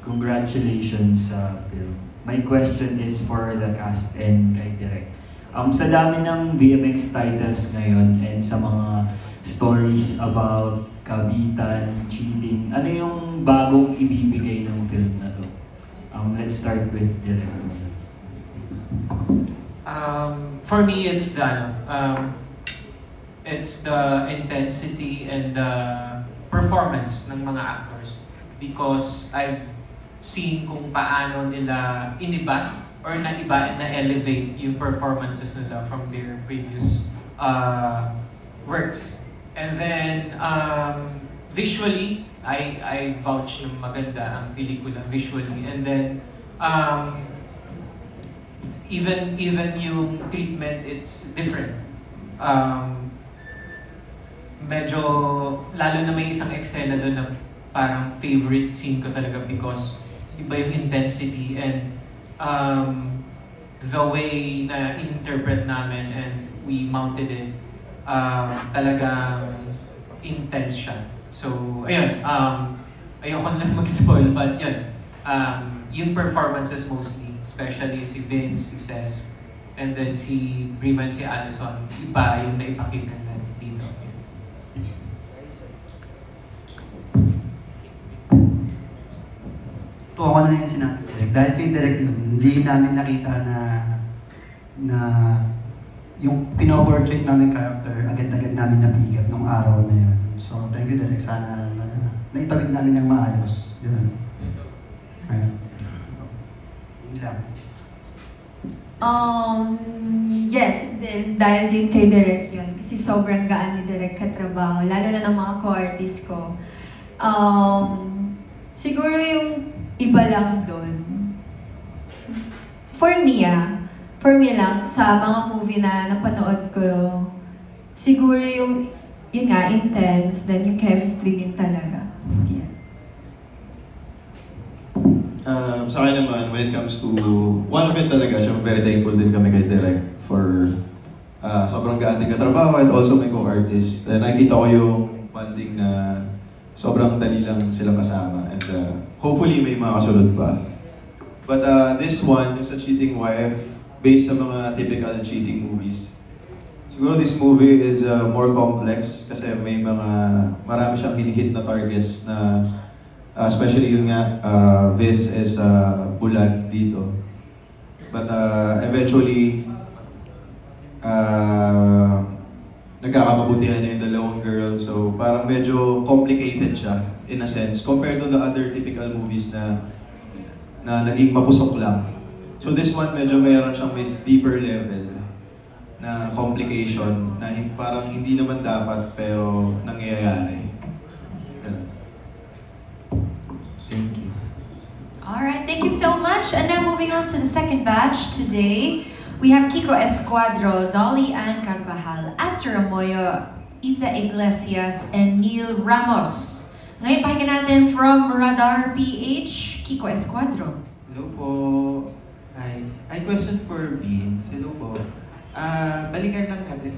congratulations sa film. My question is for the cast and kay Direk. Sa dami ng VMX titles ngayon and sa mga stories about kabitan, cheating, ano yung bagong ibibigay ng film na to? Let's start with Direk. For me, it's the intensity and the performance ng mga actors, because I've seen kung paano nila iniba or na-elevate yung performances nila from their previous works. And then visually, I vouch yung maganda ang pelikula visually. And then even yung treatment, it's different. Medyo, lalo na may isang eksena doon na parang favorite scene ko talaga, because iba yung intensity and the way na interpret namin and we mounted it, talagang intense siya. So, ayun, ayoko na mag-spoil, but yun, yung performances mostly, especially si Vince, si Cez, and then si Breeman, si Allison, iba yung naipakita na dito. Ito ako na yung sinabi ko. Dahil kay Direk yun, hindi namin nakita na yung pinoportrait namin character, agad-agad namin nabigat nung araw na yun. So, thank you Direk. Sana naitawid namin ng maayos. Yun. Ayun. Yun lang. Yes, dahil din kay Direk yun. Kasi sobrang gaan ni Direk katrabaho, lalo na ng mga co-artist ko. Siguro yung iba lang doon. For me lang, sa mga movie na napanood ko, siguro yun nga, intense, then yung chemistry din talaga. Yeah. Sa akin naman, when it comes to, one of it talaga, siya very thankful din kami kay Direk for sobrang gaan din katrabaho and also may co-artist. Nakikita ko yung bonding na sobrang dali lang sila kasama and hopefully may mga kasunod pa. But this one, yung sa Cheating Wife, based sa mga typical cheating movies, siguro this movie is more complex kasi may marami siyang hinihit na targets na especially yun nga, Vince is bulag dito. But eventually, nagkakamabutihan niya yung dalawang girl. So parang medyo complicated siya in a sense compared to the other typical movies na naging mapusok lang. So this one medyo mayroon siyang may deeper level na complication na parang hindi naman dapat pero nangyayari. Ganun. Thank you. Alright, thank you so much. And now moving on to the second batch today. We have Kiko Escuadro, Dolly Ann Carvajal, Aster Amoyo, Isa Iglesias, and Neil Ramos. Ngayon pakinggan natin from Radar PH, Kiko Escuadro. Hello po. Hi. Question for Vince. Hello po. Balikan lang natin.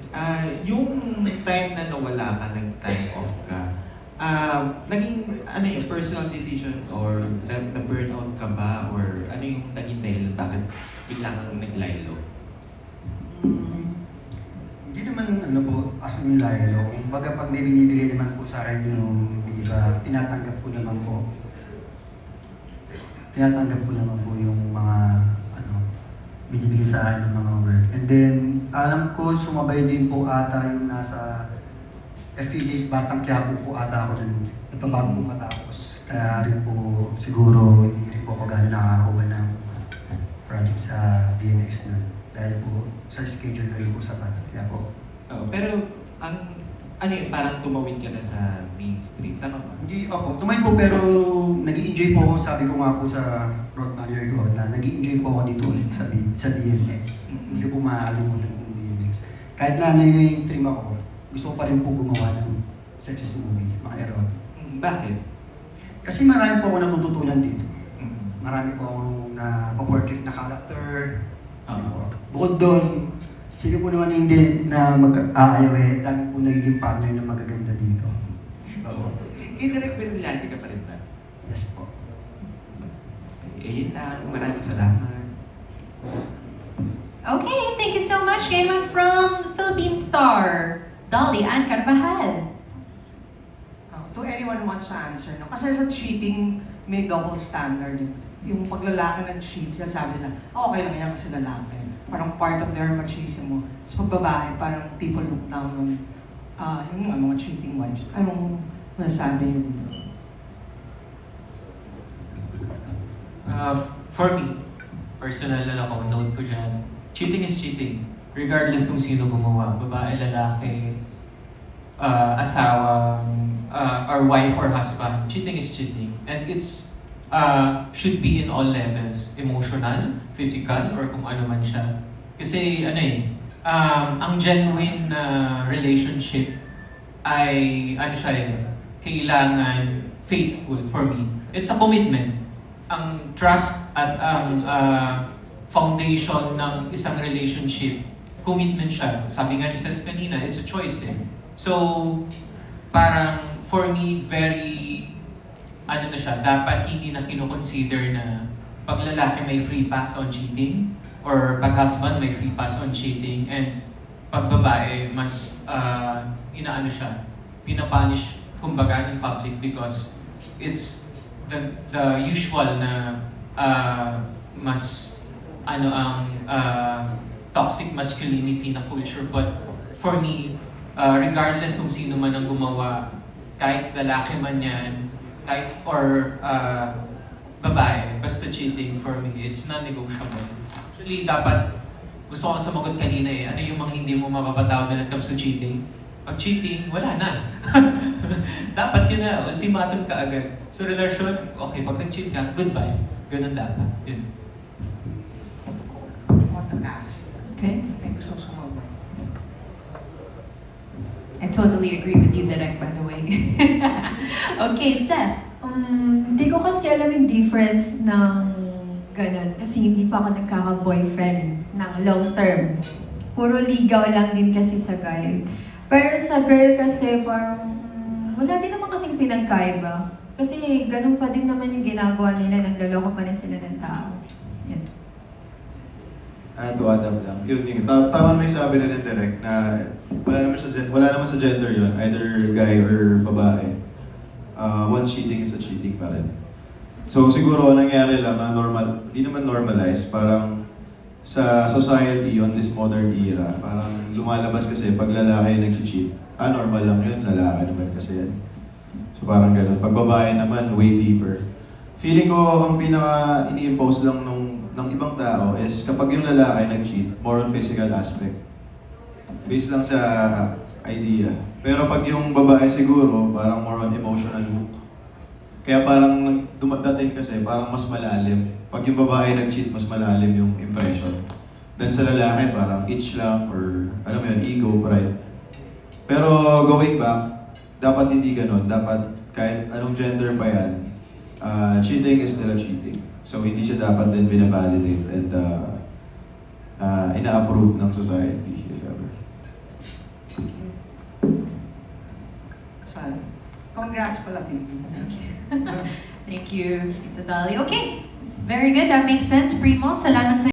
Yung time na nawala ka, nag-time off ka, naging personal decision or na-burnout ka ba? Or ano yung naging dahilan bakit biglang kang naglaylo? Hindi naman as in laylo. Kumbaga pag may binibigay naman po sa akin yung iba, tinatanggap ko naman po. Tinatanggap ko naman po yung mga binibigay sa akin ng mga work. And then, alam ko, sumabay din po ata yung nasa FED's Batang Quiapo po ata ako dun. Ito bago po matapos. Kaya rin po, siguro, hindi rin po ako gano'n nakakakuha ng project sa VMX nun. Dahil po, sa schedule ko rin po sa Batang Quiapo. Pero, parang tumawid ka na sa mainstream, tama ba? Hindi ako. Tumay po pero nag-i-enjoy po ako. Sabi ko nga po sa road manager ko na nag-i-enjoy po ako dito ulit sa BMX. Hindi ko po makakalimutan yung BMX. Kahit na mainstream ako, gusto ko pa rin po gumawa ng success movie, mga erotic. Bakit? Kasi marami po ako natututunan dito. Marami po akong na-portrait na character. Bukod doon, sino po naman hindi na mag-aayaw dami po nagiging partner na magaganda dito. Kay Direk Bermilante ka pa rin ba? Yes po. Yun lang. Maraming salamat. Okay, thank you so much. Game on from Philippine star, Dolly Ann Carvajal. To anyone who wants to answer, no? Kasi sa cheating, may double standard. Yung paglalaki ng cheat, sabi nila, okay lang yan kasi lalaki. Parang part of their machismo. Tapos pag babae, parang people look down on yung mga cheating wives. Anong masasabi niyo dito? For me, personal na ako, note ko dyan, cheating is cheating. Regardless kung sino gumawa, babae, lalaki, asawa, or wife or husband, cheating is cheating. And it's should be in all levels, emotional, physical, or kung ano man siya. Kasi ang genuine relationship ay kailangan faithful for me. It's a commitment. Ang trust at ang foundation ng isang relationship, commitment siya. Sabi nga ni Cez kanina, it's a choice eh. So, parang for me, very, dapat hindi na kinoconsider na pag lalaki may free pass on cheating, or pag husband may free pass on cheating, and pag babae, mas, pinapunish, kumbaga, in public because it's the usual na mas toxic masculinity na culture. But for me, regardless kung sino man ang gumawa, kahit lalaki man yan, or babae, basta cheating for me, it's non-negotiable. Actually, dapat, gusto ko sumagot kanina ano yung mga hindi mo mapapatawad when it comes to cheating? Pag cheating, wala na. Dapat yun na, ultimatum ka agad. So relasyon, okay, pag nag-cheat ka, goodbye. Ganun dapat. Yun. What the ask? Okay. May gusto ko sumabay. I totally agree with you, Direk, by the way. Okay, Cez. Hindi ko kasi alam yung difference ng ganun. Kasi hindi pa ako nagkaka-boyfriend ng long term. Puro ligaw lang din kasi sa guy. Pero sa girl kasi parang wala din naman kasing pinagkaiba. Kasi ganun pa din naman yung ginagawa nila, nagloloko pa rin sila ng tao. Yan. To add up lang. Yun, tama mo yung sabi na Direk na wala naman sa gender yun, either guy or babae. One cheating is a cheating pa rin. So siguro nangyari lang na hindi naman normalize, parang sa society on this modern era, parang lumalabas kasi pag lalaki nag-cheat, normal lang yun, lalaki naman kasi yan. So parang ganun. Pag babae naman, way deeper. Feeling ko ang pinaka ini-impose lang ng ibang tao is kapag yung lalaki nag-cheat, more on physical aspect. Based lang sa idea. Pero pag yung babae siguro, parang more on emotional hook. Kaya parang dumadating kasi parang mas malalim. Pag yung babae nag-cheat, mas malalim yung impression. Then sa lalaki, parang itch lang or alam mo yun, ego, pride. Pero going back, dapat hindi ganun. Dapat kahit anong gender pa yan, cheating is still a cheating. So hindi siya dapat din binavalidate and ina-approve ng society, if ever. That's fine. Congrats pala, baby. Thank you, Tita Dolly. Okay, very good. That makes sense, Primo. Salamat sa